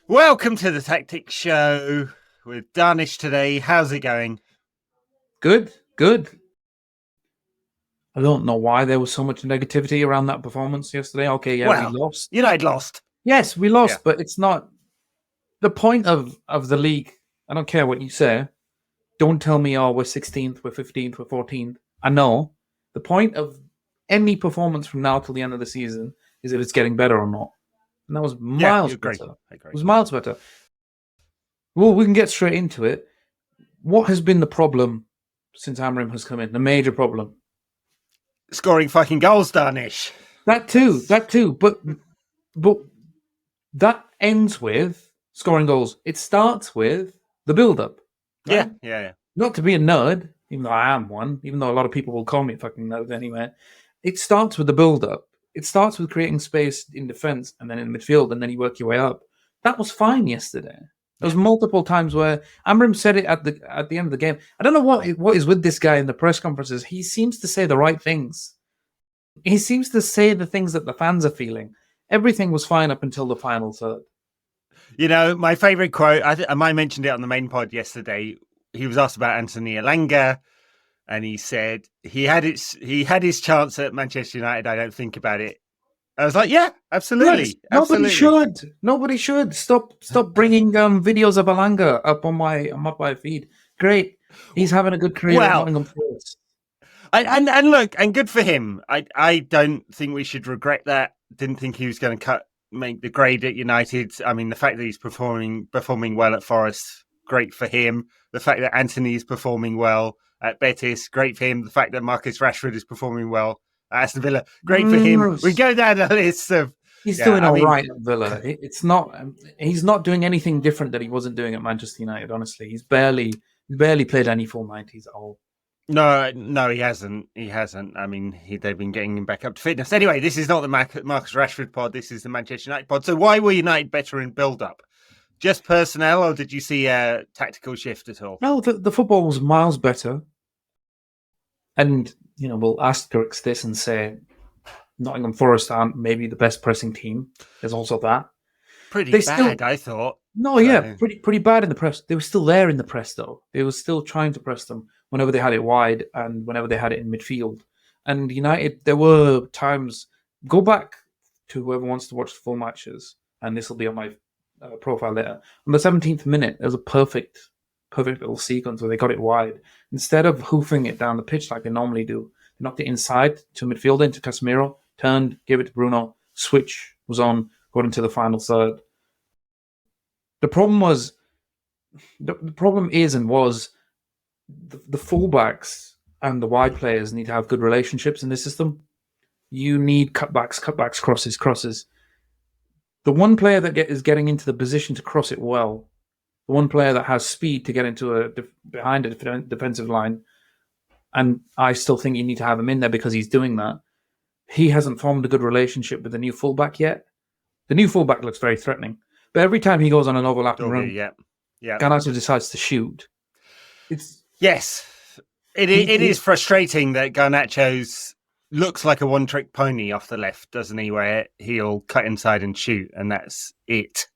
Welcome to the Tactics Show with Danish today. How's it going? Good, good. I don't know why there was so much negativity around that performance yesterday. Okay, yeah, we Well, lost. United lost. Yes, we Yeah. lost, but it's not the point of the league. I don't care what you say. Don't tell me, oh, we're 16th, we're 15th, we're 14th. I know. The point of any performance from now till the end of the season is if it's getting better or not. And that was Yeah, you miles agree. better. I agree. It was miles better. Well, we can get straight into it. What has been the problem since Amorim has come in? The major problem? Scoring fucking goals, Danish. That too. But that ends with scoring goals. It starts with the build-up. Right? Yeah. Not to be a nerd, even though I am one, even though a lot of people will call me a fucking nerd anyway. It starts with the build-up. It starts with creating space in defence and then in midfield, and then you work your way up. That was fine yesterday. There was multiple times where Amram said it at the end of the game. I don't know what is with this guy in the press conferences. He seems to say the right things. He seems to say the things that the fans are feeling. Everything was fine up until the final third. You know, my favourite quote, I mentioned it on the main pod yesterday. He was asked about Anthony Elanga, and he said he had his chance at Manchester United. I don't think about it. I was like, yeah, absolutely. Yes, nobody should. Nobody should. Stop bringing videos of Elanga up on my feed. Great. He's having a good career at Nottingham Forest. And look, and good for him. I don't think we should regret that. Didn't think he was going to make the grade at United. I mean, the fact that he's performing well at Forest, great for him. The fact that Anthony is performing well at Betis, great for him. The fact that Marcus Rashford is performing well at Aston Villa, great for him. We go down the list of he's doing all right at Villa. It's not he's not doing anything different that he wasn't doing at Manchester United. Honestly, he's barely played any full 90s at all. No, he hasn't. He hasn't. I mean, they've been getting him back up to fitness. Anyway, this is not the Marcus Rashford pod. This is the Manchester United pod. So why were United better in build-up? Just personnel, or did you see a tactical shift at all? No, the football was miles better. And, you know, we'll asterisk this and say Nottingham Forest aren't maybe the best pressing team. There's also that. Pretty bad, I thought. No, yeah, pretty bad in the press. They were still there in the press, though. They were still trying to press them whenever they had it wide and whenever they had it in midfield. And United, there were times. Go back to whoever wants to watch the full matches, and this will be on my profile later. On the 17th minute, there was a perfect little sequence where they got it wide. Instead of hoofing it down the pitch like they normally do, they knocked it inside to midfield into Casemiro, turned, gave it to Bruno, switch was on, got into the final third. The problem was, the problem is and was, the fullbacks and the wide players need to have good relationships in the system. You need cutbacks, crosses. The one player that is getting into the position to cross it well, the one player that has speed to get into behind a defensive line, and I still think you need to have him in there because he's doing that. He hasn't formed a good relationship with the new fullback yet. The new fullback looks very threatening. But every time he goes on an overlapping run, Garnacho decides to shoot. Yes, it is frustrating that Garnacho's looks like a one-trick pony off the left, doesn't he? Where he'll cut inside and shoot, and that's it.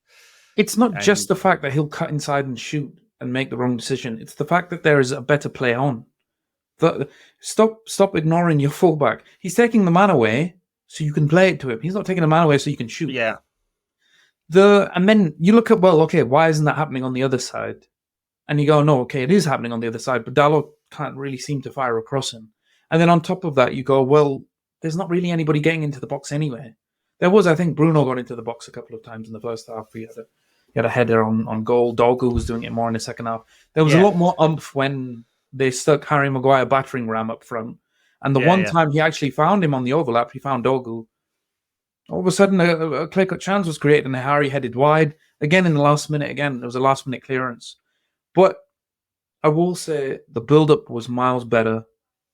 It's not just the fact that he'll cut inside and shoot and make the wrong decision. It's the fact that there is a better play on. Stop ignoring your fullback. He's taking the man away so you can play it to him. He's not taking the man away so you can shoot. Yeah. And then you look at, well, okay, why isn't that happening on the other side? And you go, no, okay, it is happening on the other side, but Dalot can't really seem to fire across him. And then on top of that, you go, well, there's not really anybody getting into the box anyway. There was, I think, Bruno got into the box a couple of times in the first half. He had a header on goal. Dogu was doing it more in the second half. There was a lot more umph when they stuck Harry Maguire battering ram up front. And the one time he actually found him on the overlap, he found Dogu. All of a sudden, a clear-cut chance was created, and Harry headed wide. Again, in the last minute, there was a last-minute clearance. But I will say the build-up was miles better.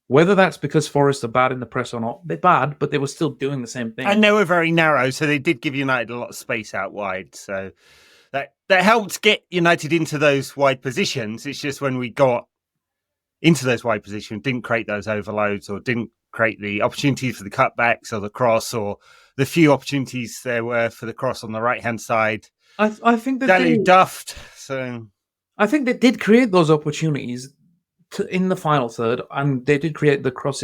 Whether that's because Forest are bad in the press or not, they're bad, but they were still doing the same thing. And they were very narrow, so they did give United a lot of space out wide. So that helped get United into those wide positions. It's just when we got into those wide positions, didn't create those overloads or didn't create the opportunities for the cutbacks or the cross or the few opportunities there were for the cross on the right-hand side. I think that Dalu duffed. So I think they did create those opportunities in the final third, and they did create the cross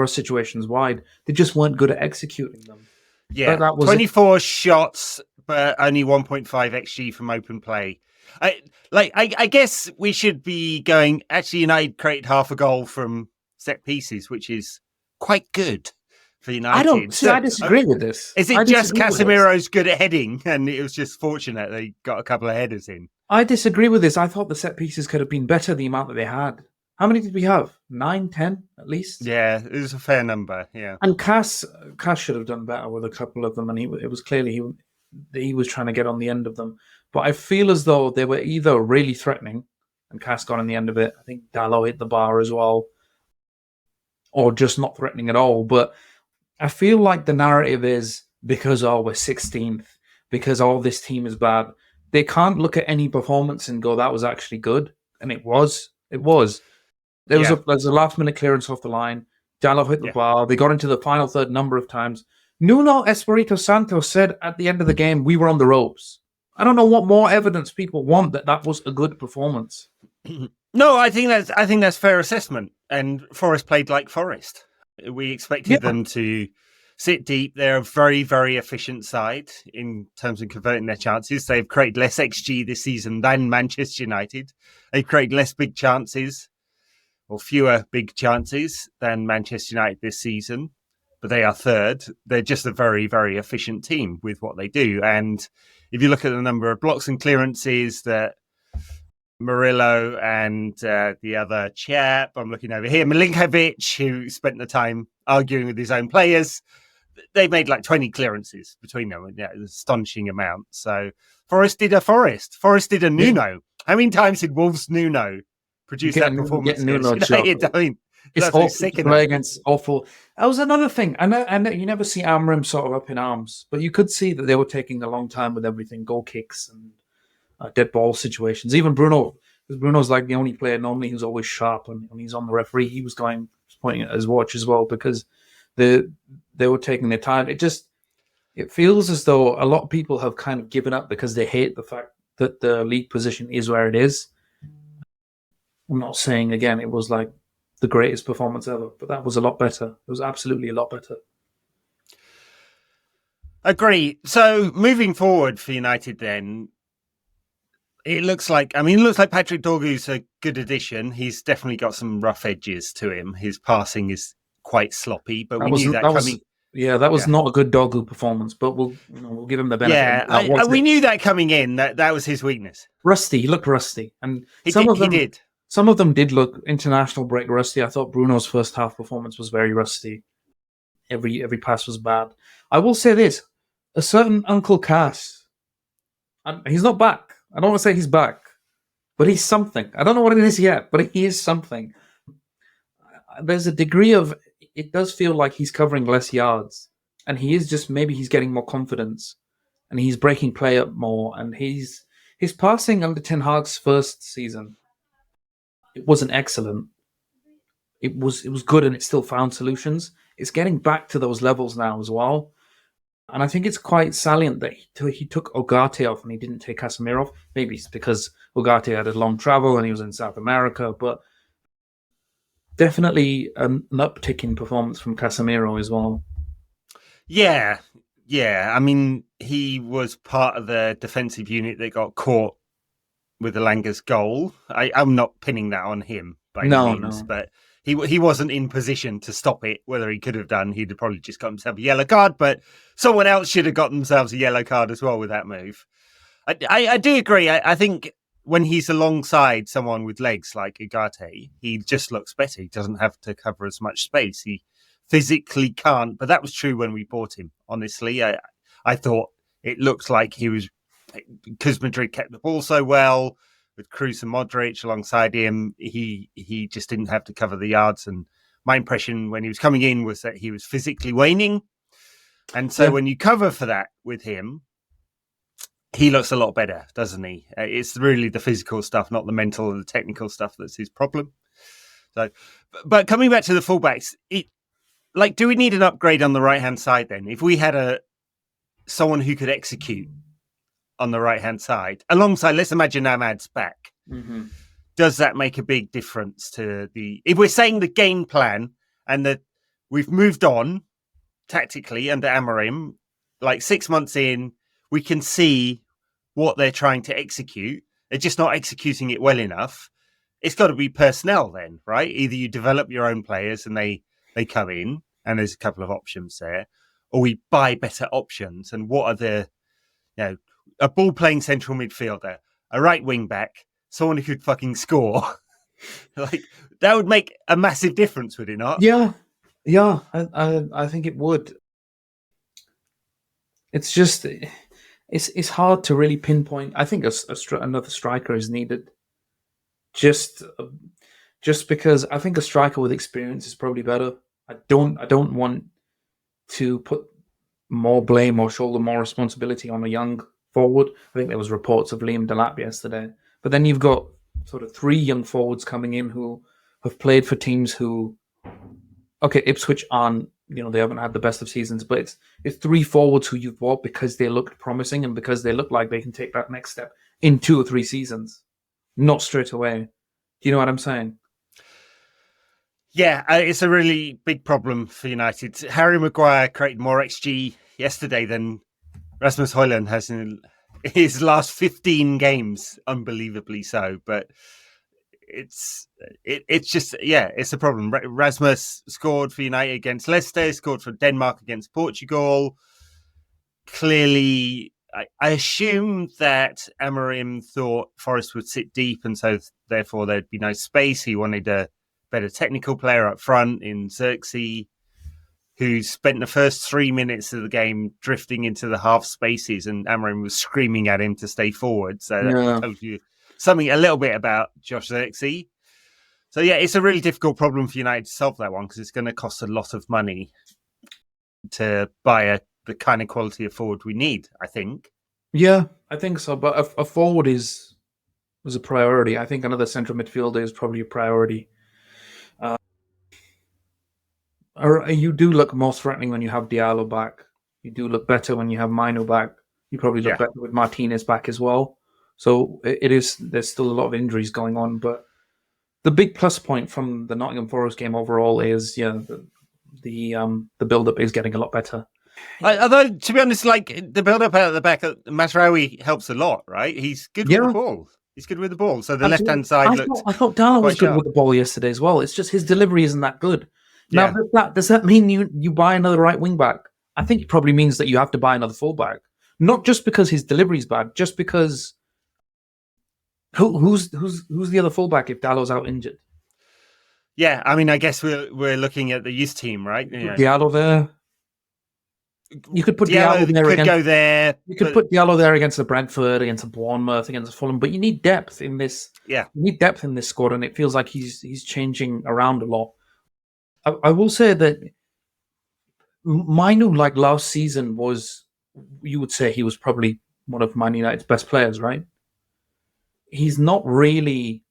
situations wide. They just weren't good at executing them. yeah, That was it. 24 shots, but only 1.5 xG from open play. I guess we should be going. Actually, United created half a goal from set pieces, which is quite good for United. I disagree with this. Is I it just disagree with this. Casemiro's good at heading, and it was just fortunate they got a couple of headers in? I disagree with this. I thought the set pieces could have been better the amount that they had. How many did we have? 9, 10 at least? Yeah, it was a fair number, yeah. And Cass should have done better with a couple of them, and it was clearly he was trying to get on the end of them. But I feel as though they were either really threatening, and Cass got on the end of it. I think Dalot hit the bar as well, or just not threatening at all. But I feel like the narrative is because we're 16th, because this team is bad. They can't look at any performance and go, that was actually good. And it was. It was. There was a last minute clearance off the line. Dalot hit the bar. They got into the final third number of times. Nuno Espirito Santo said at the end of the game, we were on the ropes. I don't know what more evidence people want that was a good performance. No, I think that's fair assessment. And Forest played like Forest. We expected them to sit deep. They're a very, very efficient side in terms of converting their chances. They've created less XG this season than Manchester United. They've created less big chances, or fewer big chances than Manchester United this season. But they are third. They're just a very, very efficient team with what they do. And if you look at the number of blocks and clearances that Murillo and the other chap, I'm looking over here, Milinkovic, who spent the time arguing with his own players, they made like 20 clearances between them. Yeah, an astonishing amount. So Forest did a Forest. Forest did a Nuno. How many times did Wolves Nuno produce that performance? Nuno I mean, it's awful to play against awful. That was another thing. I know you never see Amorim sort of up in arms, but you could see that they were taking a long time with everything, goal kicks and dead ball situations. Even Bruno, because Bruno's like the only player normally who's always sharp, and when he's on the referee, he was pointing at his watch as well, because they were taking their time. It feels as though a lot of people have kind of given up because they hate the fact that the league position is where it is. I'm not saying, again, it was like the greatest performance ever, but that was a lot better. It was absolutely a lot better. Agree. So moving forward for United then, it looks like Patrick Dorgu's a good addition. He's definitely got some rough edges to him. His passing is quite sloppy, but we knew that coming. That was not a good Dorgu performance, but we'll give him the benefit. Yeah, we knew that coming in, that was his weakness. Rusty. He looked rusty. And he did. Some of them did look international break rusty. I thought Bruno's first half performance was very rusty. Every pass was bad. I will say this. A certain Uncle Cass, he's not back. I don't want to say he's back, but he's something. I don't know what it is yet, but he is something. There's a degree of, it does feel like he's covering less yards, and he is just, maybe he's getting more confidence, and he's breaking play up more, and his passing under Ten Hag's first season, it wasn't excellent. It was good, and it still found solutions. It's getting back to those levels now as well. And I think it's quite salient that he took Ugarte off and he didn't take Casemiro off. Maybe it's because Ugarte had a long travel and he was in South America, but definitely an uptick in performance from Casemiro as well. Yeah. I mean, he was part of the defensive unit that got caught with Elanga's goal. I'm not pinning that on him by any means, but he wasn't in position to stop it. Whether he could have done, he'd have probably just got himself a yellow card, but someone else should have got themselves a yellow card as well with that move. I do agree. I think when he's alongside someone with legs like Ugarte, he just looks better. He doesn't have to cover as much space. He physically can't, but that was true when we bought him, honestly. I thought it looked like he was, because Madrid kept the ball so well, with Kroos and Modric alongside him, he just didn't have to cover the yards. And my impression when he was coming in was that he was physically waning. And so when you cover for that with him, he looks a lot better, doesn't he? It's really the physical stuff, not the mental and the technical stuff that's his problem. So, but coming back to the fullbacks, do we need an upgrade on the right-hand side then? If we had someone who could execute on the right-hand side, alongside, let's imagine Ahmad's back. Mm-hmm. Does that make a big difference to if we're saying the game plan and that we've moved on tactically under Amorim, like 6 months in, we can see what they're trying to execute. They're just not executing it well enough. It's got to be personnel then, right? Either you develop your own players and they come in, and there's a couple of options there, or we buy better options. And what are a ball-playing central midfielder, a right wing-back, someone who could fucking score. Like, that would make a massive difference, would it not? Yeah, I think it would. It's just, it's hard to really pinpoint. I think another striker is needed. Just because I think a striker with experience is probably better. I don't want to put more blame or shoulder more responsibility on a young forward. I think there was reports of Liam Delap yesterday. But then you've got sort of 3 young forwards coming in who have played for teams who, okay, Ipswich aren't, they haven't had the best of seasons, but it's 3 forwards who you've bought because they looked promising and because they look like they can take that next step in 2 or 3 seasons, not straight away. Do you know what I'm saying? Yeah, it's a really big problem for United. Harry Maguire created more XG yesterday than Rasmus Højlund has in his last 15 games, unbelievably so. But it's just, it's a problem. Rasmus scored for United against Leicester, scored for Denmark against Portugal. Clearly, I assume that Amorim thought Forest would sit deep, and so therefore there'd be no space. He wanted a better technical player up front in Xerxes, who spent the first 3 minutes of the game drifting into the half spaces, and Amorim was screaming at him to stay forward. So that tells you something a little bit about Josh Xerxes. So yeah, it's a really difficult problem for United to solve that one, because it's going to cost a lot of money to buy the kind of quality of forward we need, I think. Yeah, I think so. But a forward was a priority. I think another central midfielder is probably a priority. You do look more threatening when you have Diallo back. You do look better when you have Mino back. You probably look better with Martinez back as well. So there's still a lot of injuries going on. But the big plus point from the Nottingham Forest game overall is, the build-up is getting a lot better. Although, to be honest, like, the build-up out of the back, Mazraoui helps a lot, right? He's good with the ball. He's good with the ball. So the left-hand side I thought Diallo was good with the ball yesterday as well. It's just his delivery isn't that good. Now, does that mean you buy another right wing back? I think it probably means that you have to buy another fullback. Not just because his delivery is bad, just because who's the other fullback if Diallo's out injured? Yeah, I mean, I guess we're looking at the youth team, right? Diallo there. You could put Diallo there. You could put Diallo there against the Brentford, against the Bournemouth, against the Fulham, but you need depth in this. Yeah, you need depth in this squad, and it feels like he's changing around a lot. I will say that Mino, like last season, you would say he was probably one of Man United's best players, right? He's not really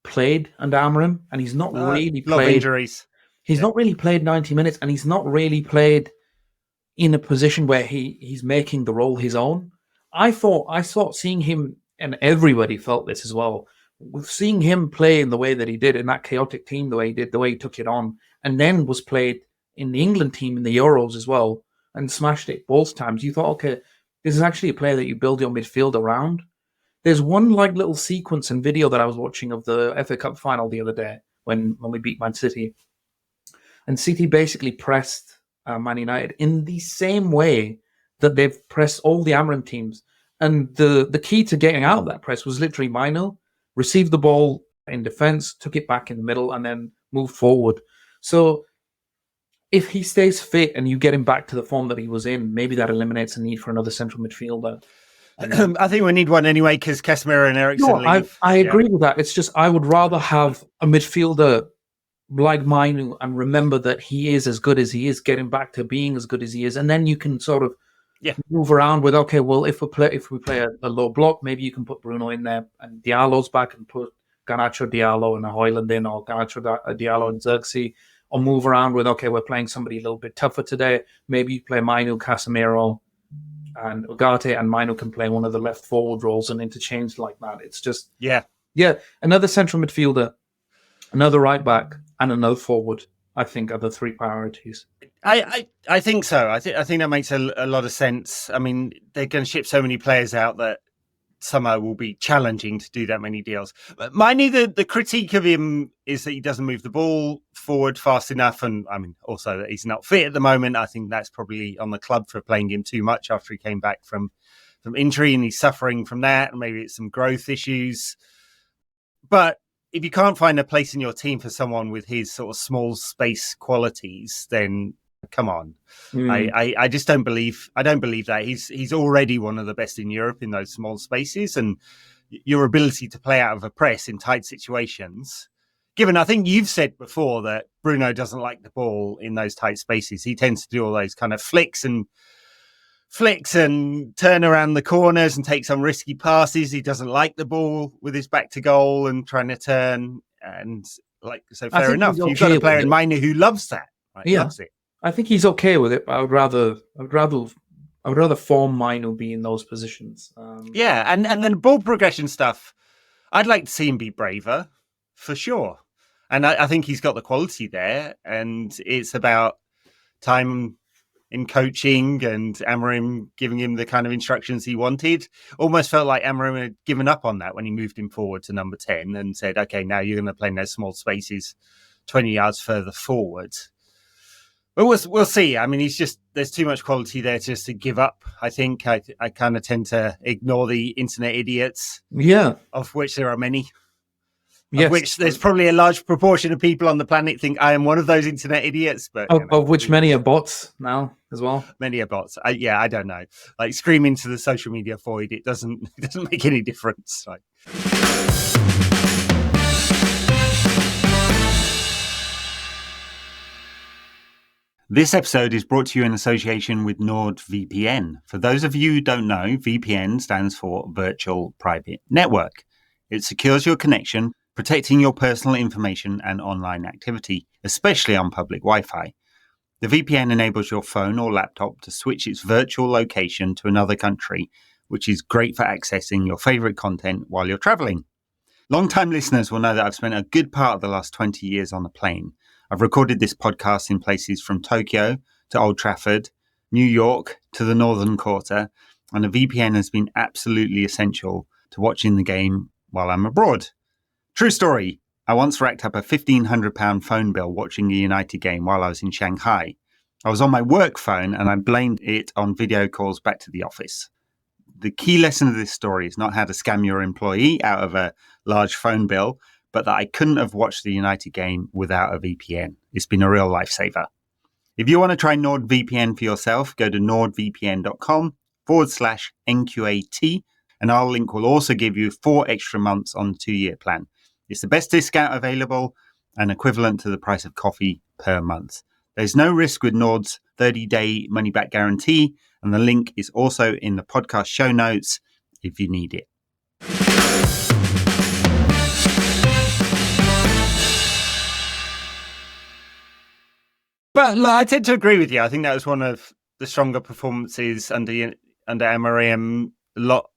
played under Amorim, and he's not really played. A lot of injuries. He's not really played 90 minutes, and he's not really played in a position where he's making the role his own. I thought seeing him, and everybody felt this as well, seeing him play in the way that he did in that chaotic team, the way he did, the way he took it on, and then was played in the England team in the Euros as well, and smashed it both times. You thought, okay, this is actually a player that you build your midfield around. There's one like little sequence and video that I was watching of the FA Cup final the other day when we beat Man City, and City basically pressed Man United in the same way that they've pressed all the Amorim teams. And the key to getting out of that press was literally Mino received the ball in defense, took it back in the middle, and then moved forward. So if he stays fit and you get him back to the form that he was in, maybe that eliminates the need for another central midfielder. I think we need one anyway because Casemiro and Eriksen leave. I agree with that. It's just I would rather have a midfielder like Mino and remember that he is as good as he is, getting back to being as good as he is, and then you can sort of move around with, okay, well, if we play a low block, maybe you can put Bruno in there and Diallo's back and put Garnacho Diallo and a Højlund in, or Garnacho Diallo and Xerxes, or move around with, okay, we're playing somebody a little bit tougher today, maybe you play Mino, Casemiro, and Ugarte and Mino can play one of the left forward roles and interchange like that. It's just Yeah. Another central midfielder, another right back, and another forward, I think, are the three priorities. I think so. I think that makes a lot of sense. I mean, they're going to ship so many players out that somehow will be challenging to do that many deals. But the critique of him is that he doesn't move the ball forward fast enough, and I mean also that he's not fit at the moment. I think that's probably on the club for playing him too much after he came back from injury, and he's suffering from that. And maybe it's some growth issues. But if you can't find a place in your team for someone with his sort of small space qualities, then come on. I just don't believe that he's already one of the best in Europe in those small spaces, and your ability to play out of a press in tight situations. Given, I think you've said before that Bruno doesn't like the ball in those tight spaces. He tends to do all those kind of flicks and turn around the corners and take some risky passes. He doesn't like the ball with his back to goal and trying to turn. And so fair enough. You've got a player in mind who loves that. Right? Yeah. Loves it. I think he's okay with it, but I would rather form Mino be in those positions. And then ball progression stuff. I'd like to see him be braver, for sure. And I think he's got the quality there, and it's about time in coaching and Amorim giving him the kind of instructions he wanted. Almost felt like Amorim had given up on that when he moved him forward to number 10 and said, okay, now you're going to play in those small spaces 20 yards further forward. But we'll see. I mean, there's too much quality there just to give up. I think I kind of tend to ignore the internet idiots. Yeah. Of which there are many. Yes. Of which there's probably a large proportion of people on the planet think I am one of those internet idiots. But of which many are bots now as well. Many are bots. I don't know. Like scream into the social media void. It doesn't make any difference. Like. This episode is brought to you in association with NordVPN. For those of you who don't know, VPN stands for Virtual Private Network. It secures your connection, protecting your personal information and online activity, especially on public Wi-Fi. The VPN enables your phone or laptop to switch its virtual location to another country, which is great for accessing your favorite content while you're traveling. Long-time listeners will know that I've spent a good part of the last 20 years on a plane. I've recorded this podcast in places from Tokyo to Old Trafford, New York to the Northern Quarter, and a VPN has been absolutely essential to watching the game while I'm abroad. True story. I once racked up a £1,500 phone bill watching a United game while I was in Shanghai. I was on my work phone and I blamed it on video calls back to the office. The key lesson of this story is not how to scam your employee out of a large phone bill, but that I couldn't have watched the United game without a VPN. It's been a real lifesaver. If you want to try NordVPN for yourself, go to nordvpn.com/NQAT, and our link will also give you 4 extra months on the 2-year plan. It's the best discount available and equivalent to the price of coffee per month. There's no risk with Nord's 30-day money-back guarantee, and the link is also in the podcast show notes if you need it. But I tend to agree with you. I think that was one of the stronger performances under Amorim. A lot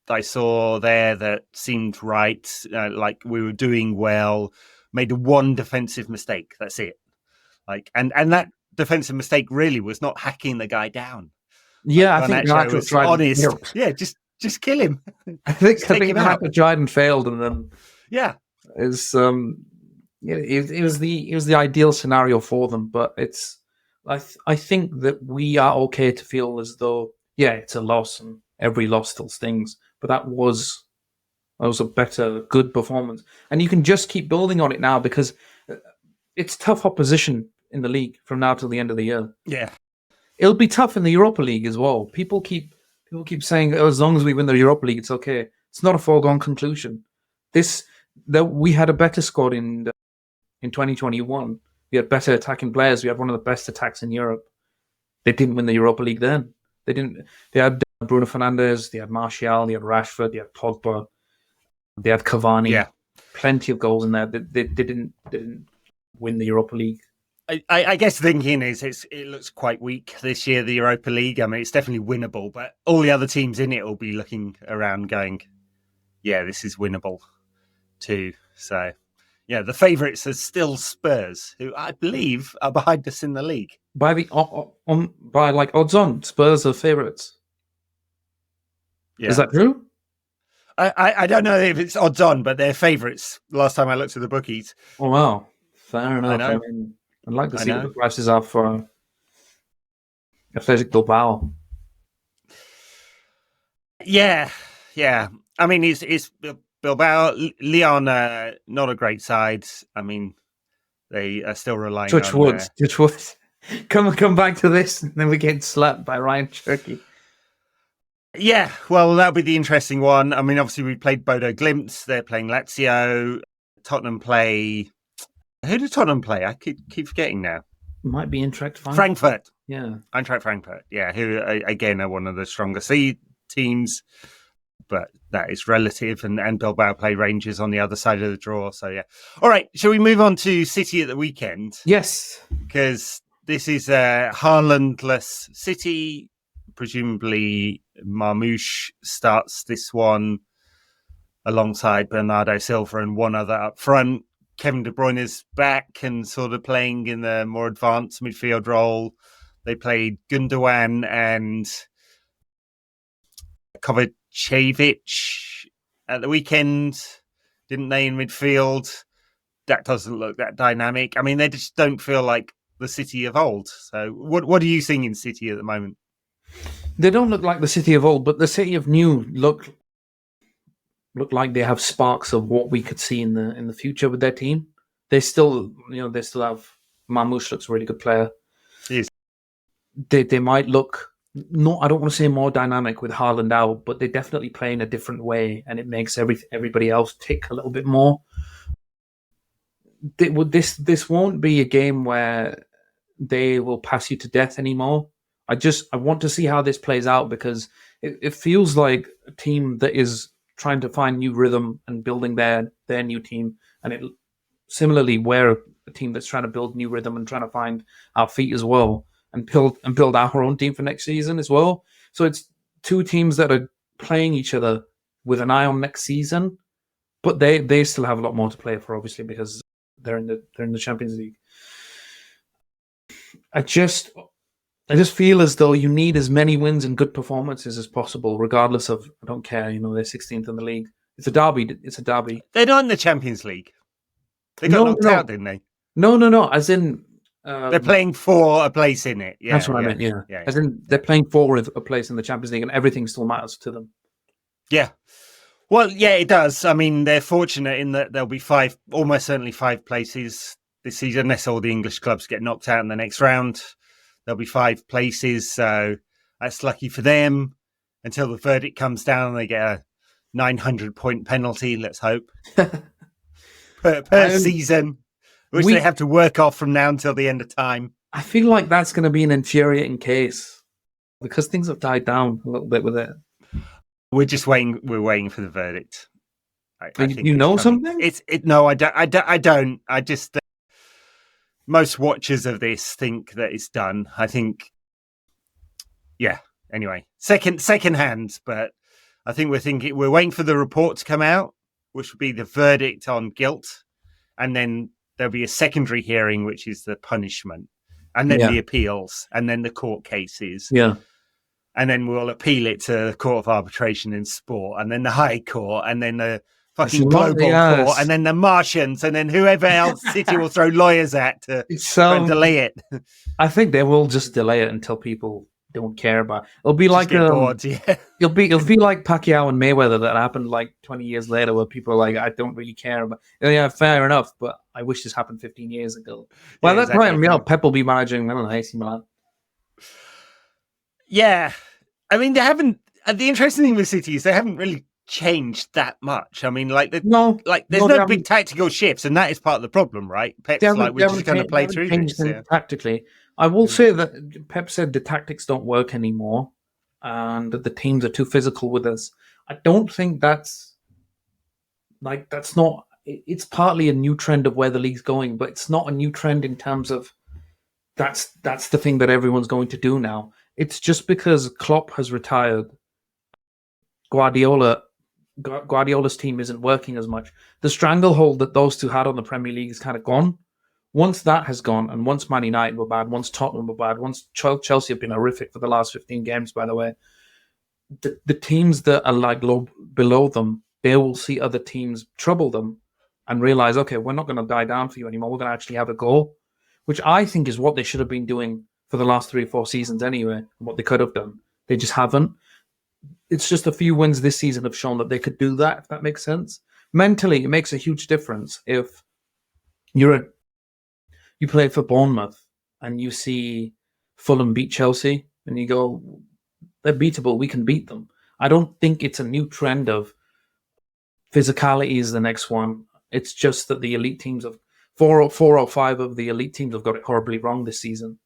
I saw there that seemed right, like we were doing well. Made one defensive mistake. That's it. And that defensive mistake really was not hacking the guy down. Yeah, I think Garnacho was honest. Yeah, just kill him. I think Garnacho tried and failed, and then it was the ideal scenario for them. But I think that we are okay to feel as though it's a loss, and every loss still stings. But that was a better, good performance, and you can just keep building on it now because it's tough opposition in the league from now till the end of the year. Yeah, it'll be tough in the Europa League as well. People keep saying, as long as we win the Europa League, it's okay. It's not a foregone conclusion. We had a better squad in 2021. We had better attacking players. We had one of the best attacks in Europe. They didn't win the Europa League then. They didn't. They had Bruno Fernandes. They had Martial. They had Rashford. They had Pogba. They had Cavani. Yeah, plenty of goals in there. They didn't win the Europa League. I guess the thinking is it looks quite weak this year, the Europa League. I mean, it's definitely winnable, but all the other teams in it will be looking around going, yeah, this is winnable too. So, yeah, the favourites are still Spurs, who I believe are behind us in the league. By like odds on, Spurs are favourites. Yeah. Is that true? I don't know if it's odds on, but they're favourites. Last time I looked at the bookies. Oh wow, fair enough. I know. mean, I'd like to I see what know. the prices are for Athletic Bilbao. Yeah. I mean, it's Bilbao, Leon, not a great side. I mean, they are still relying Touch on. wood. Come back to this, and then we get slapped by Ryan Cherky. Yeah, well, that'll be the interesting one. I mean, obviously, we played Bodo Glimt. They're playing Lazio. Tottenham play. Who did Tottenham play? I keep forgetting now. Might be Eintracht Frankfurt. Yeah. Eintracht Frankfurt. Yeah, who again are one of the stronger C teams, but that is relative. And Bilbao play Rangers on the other side of the draw. So yeah. All right, shall we move on to City at the weekend? Yes, because this is a Haalandless City. Presumably, Marmouche starts this one alongside Bernardo Silva and one other up front. Kevin De Bruyne is back and sort of playing in the more advanced midfield role. They played Gundogan and Kovacevic at the weekend, didn't they, in midfield? That doesn't look that dynamic. I mean, they just don't feel like the City of old. So what are you seeing in City at the moment? They don't look like the City of old, but the City of new look like they have sparks of what we could see in the future with their team. They still have Marmouche looks a really good player. Yes. They might look I don't want to say more dynamic with Haaland out, but they definitely play in a different way, and it makes everybody else tick a little bit more. This won't be a game where they will pass you to death anymore. I want to see how this plays out, because it feels like a team that is trying to find new rhythm and building their new team, and it similarly we're a team that's trying to build new rhythm and trying to find our feet as well, and build our own team for next season as well. So it's two teams that are playing each other with an eye on next season, but they still have a lot more to play for, obviously, because they're in the Champions League. I just feel as though you need as many wins and good performances as possible, regardless of, I don't care, they're 16th in the league. It's a derby. They're not in the Champions League. They got knocked out, didn't they? No. As in, they're playing for a place in it. Yeah, that's what I meant. Yeah. As in, they're playing for a place in the Champions League, and everything still matters to them. Yeah. Well, yeah, it does. I mean, they're fortunate in that there'll be almost certainly 5 places this season, unless all the English clubs get knocked out in the next round. There'll be 5 places, so that's lucky for them. Until the verdict comes down, they get a 900-point penalty, let's hope, per season, which they have to work off from now until the end of time. I feel like that's going to be an infuriating case, because things have died down a little bit with it. We're just waiting. We're waiting for the verdict. I think you know something? No, I don't. I just most watchers of this think that it's done. I think, yeah. Anyway, second hand, but I think we're waiting for the report to come out, which would be the verdict on guilt, and then there'll be a secondary hearing, which is the punishment, and then the appeals, and then the court cases. Yeah. And then we'll appeal it to the Court of Arbitration in Sport, and then the High Court, and then the fucking Global Court, and then the Martians, and then whoever else City will throw lawyers at to try and delay it. I think they will just delay it until people don't care about it. It'll be like bored, yeah. It'll be like Pacquiao and Mayweather that happened like 20 years later, where people are like, I don't really care about. Yeah, fair enough, but I wish this happened 15 years ago. Well, that's exactly. Right. Pep will be managing, I don't know, AC Milan. Yeah, I mean, they haven't. The interesting thing with City is they haven't really changed that much. I mean, there's no big tactical shifts, and that is part of the problem, right? Pep's like, we're just going to play through this. Tactically, I will say that Pep said the tactics don't work anymore, and that the teams are too physical with us. I don't think that's not. It's partly a new trend of where the league's going, but it's not a new trend in terms of that's the thing that everyone's going to do now. It's just because Klopp has retired, Guardiola's team isn't working as much. The stranglehold that those two had on the Premier League is kind of gone. Once that has gone, and once Man United were bad, once Tottenham were bad, once Chelsea have been horrific for the last 15 games, by the way, the teams that are like below them, they will see other teams trouble them and realize, okay, we're not going to die down for you anymore. We're going to actually have a goal, which I think is what they should have been doing for the last 3 or 4 seasons anyway, what they could have done. They just haven't. It's just a few wins this season have shown that they could do that, if that makes sense. Mentally, it makes a huge difference if you play for Bournemouth and you see Fulham beat Chelsea and you go, they're beatable, we can beat them. I don't think it's a new trend of physicality is the next one. It's just that the elite teams of 4 or 5 of the elite teams have got it horribly wrong this season.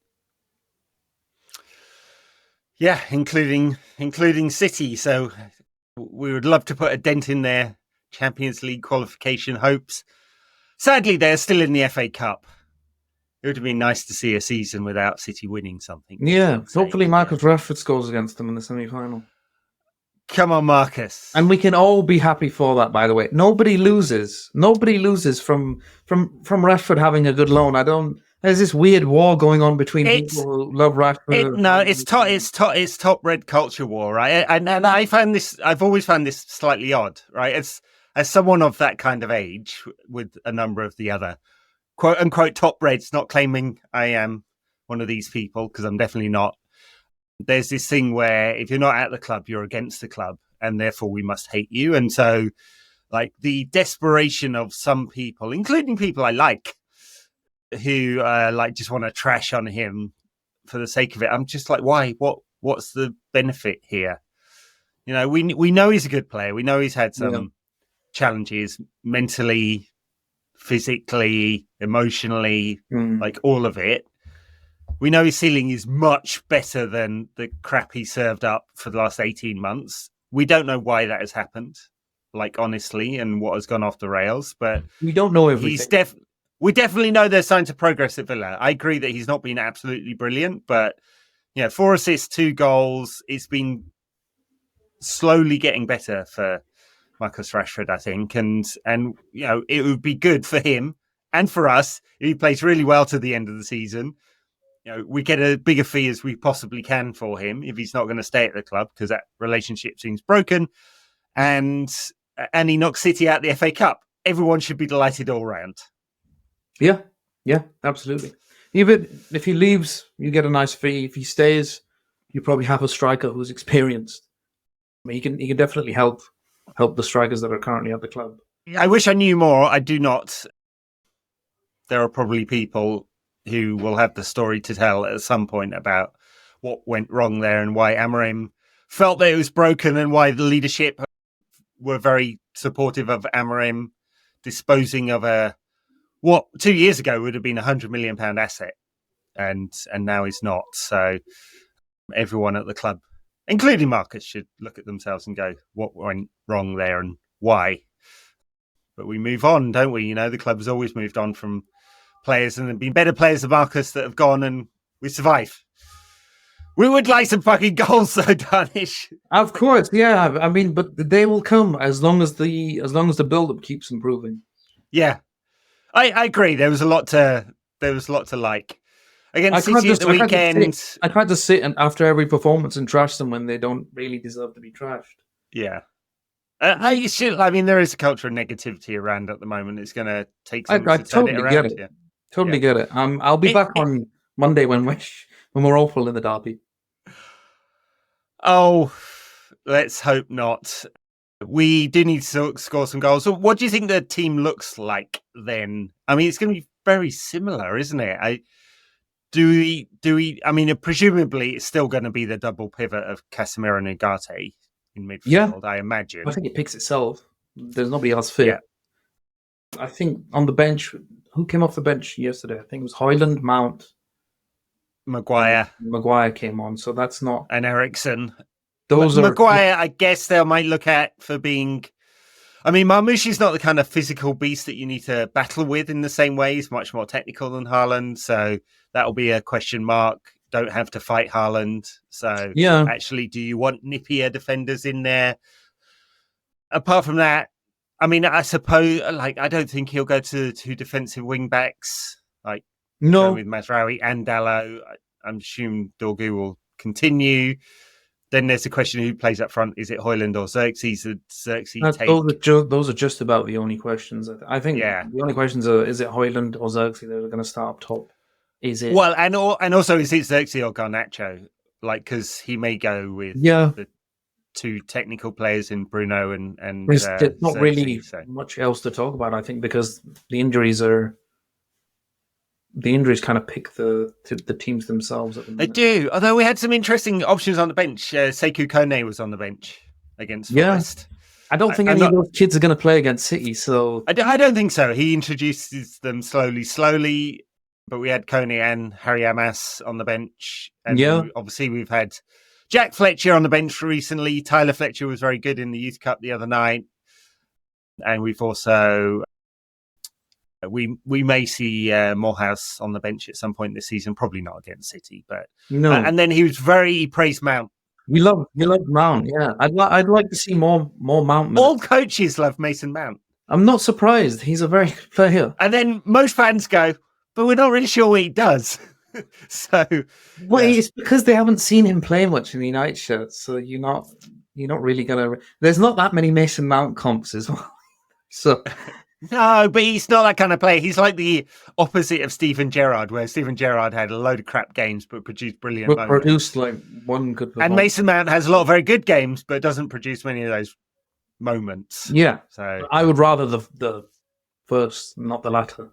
Yeah, including City. So we would love to put a dent in their Champions League qualification hopes. Sadly, they're still in the FA Cup. It would have been nice to see a season without City winning something. Yeah, hopefully Marcus Rashford scores against them in the semi-final. Come on, Marcus. And we can all be happy for that, by the way. Nobody loses. Nobody loses from Rashford having a good loan. There's this weird war going on between people who love Rashford. It's top red culture war, right? And I've always found this slightly odd, right? As someone of that kind of age, with a number of the other quote unquote top reds, not claiming I am one of these people, because I'm definitely not. There's this thing where if you're not at the club, you're against the club, and therefore we must hate you. And so, like, the desperation of some people, including people I like, who just want to trash on him for the sake of it. I'm just like, why? What's the benefit here? You know, we know he's a good player. We know he's had some challenges mentally, physically, emotionally, like all of it. We know his ceiling is much better than the crap he served up for the last 18 months. We don't know why that has happened, like, honestly, and what has gone off the rails. But we don't know everything. We definitely know there's signs of progress at Villa. I agree that he's not been absolutely brilliant, but 4 assists, 2 goals. It's been slowly getting better for Marcus Rashford, I think. And it would be good for him and for us if he plays really well to the end of the season. We get a bigger fee as we possibly can for him if he's not going to stay at the club, because that relationship seems broken. And he knocks City out the FA Cup. Everyone should be delighted all round. Yeah, absolutely. Even if he leaves, you get a nice fee. If he stays, you probably have a striker who's experienced. I mean, he can definitely help the strikers that are currently at the club. I wish I knew more. I do not. There are probably people who will have the story to tell at some point about what went wrong there and why Amorim felt that it was broken, and why the leadership were very supportive of Amorim disposing of what 2 years ago would have been £100 million asset, and now he's not. So everyone at the club, including Marcus, should look at themselves and go, what went wrong there and why? But we move on, don't we? The club has always moved on from players, and there have been better players than Marcus that have gone, and we survive. We would like some fucking goals, though, Danish. Of course, yeah. I mean, but they will come as long as the build-up keeps improving. Yeah, I agree. There was a lot to like against City at the weekend. I tried to sit after every performance and trash them when they don't really deserve to be trashed. Yeah. I mean, there is a culture of negativity around at the moment. It's going to take some to turn it around. Get it. Yeah. Totally get it. I'll be back on Monday when we're awful in the derby. Oh, let's hope not. We do need to score some goals. So what do you think the team looks like then? I mean, it's going to be very similar, isn't it? Do we? I mean, presumably it's still going to be the double pivot of Casemiro and Ugarte in midfield, yeah. I imagine. I think it picks itself. There's nobody else fit. Yeah. I think on the bench, who came off the bench yesterday? I think it was Højlund, Mount, Maguire. Maguire came on, so that's not... And Eriksen. Those are... Maguire, I guess they might look at for being... I mean, Marmoushi's not the kind of physical beast that you need to battle with in the same way. He's much more technical than Haaland, so that'll be a question mark. Don't have to fight Haaland. So, Yeah. actually, do you want nippier defenders in there? Apart from that, I mean, I suppose, like, I don't think he'll go to two defensive wing backs, like No. with Mazraoui and Dalot. I'm assuming Dorgu will continue. Then there's the question who plays up front. Is it Højlund or Xerxes? Xerxes take? Those are just about the only questions. I think the only questions are: is it Højlund or Xerxes that are going to start up top? Is it and also is it Xerxes or Garnacho? Like, because he may go with the two technical players in Bruno and there's not Xerxes, really much else to talk about. I think because the injuries kind of pick the teams themselves at the minute. They do. Although we had some interesting options on the bench. Sekou Kone was on the bench against Forest. I don't think any of those kids are going to play against City. So I don't think so. He introduces them slowly. But we had Kone and Harry Amas on the bench. And obviously we've had Jack Fletcher on the bench recently. Tyler Fletcher was very good in the Youth Cup the other night. And we've also... We may see Morehouse on the bench at some point this season. Probably not against City, but and then he praised Mount. You love Mount, yeah. I'd like to see more Mount minutes. All coaches love Mason Mount. I'm not surprised. He's a very good player. And then most fans go, but we're not really sure what he does. It's because they haven't seen him play much in the United shirt, so you're not really gonna. There's not that many Mason Mount comps as well, so. No, but he's not that kind of player. He's like the opposite of Steven Gerrard, where Steven Gerrard had a load of crap games but produced brilliant moments. Produced like one good performance. And Mason Mount has a lot of very good games but doesn't produce many of those moments. Yeah. So I would rather the first, not the latter.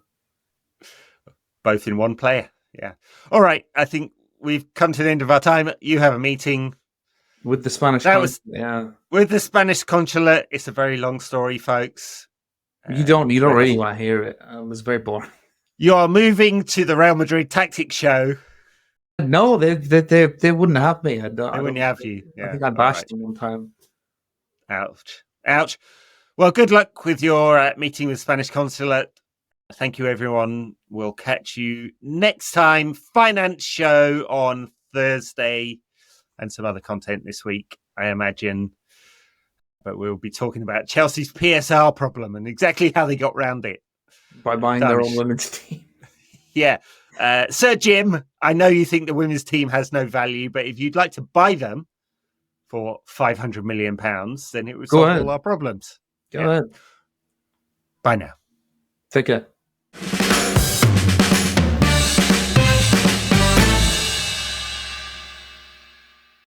Both in one player. Yeah. All right. I think we've come to the end of our time. You have a meeting. With the Spanish consulate. With the Spanish consulate. It's a very long story, folks. You don't really want to hear it. It was very boring. You are moving to the Real Madrid tactics show. No, they wouldn't have me. They wouldn't have you. Yeah. I think I bashed them one time. Ouch. Well, good luck with your meeting with Spanish consulate. Thank you, everyone. We'll catch you next time. Finance show on Thursday and some other content this week, I imagine. But we'll be talking about Chelsea's PSR problem and exactly how they got round it. By buying their own women's team. Yeah. Sir Jim, I know you think the women's team has no value, but if you'd like to buy them for £500 million, then it would solve all our problems. Go ahead. Bye now. Take care.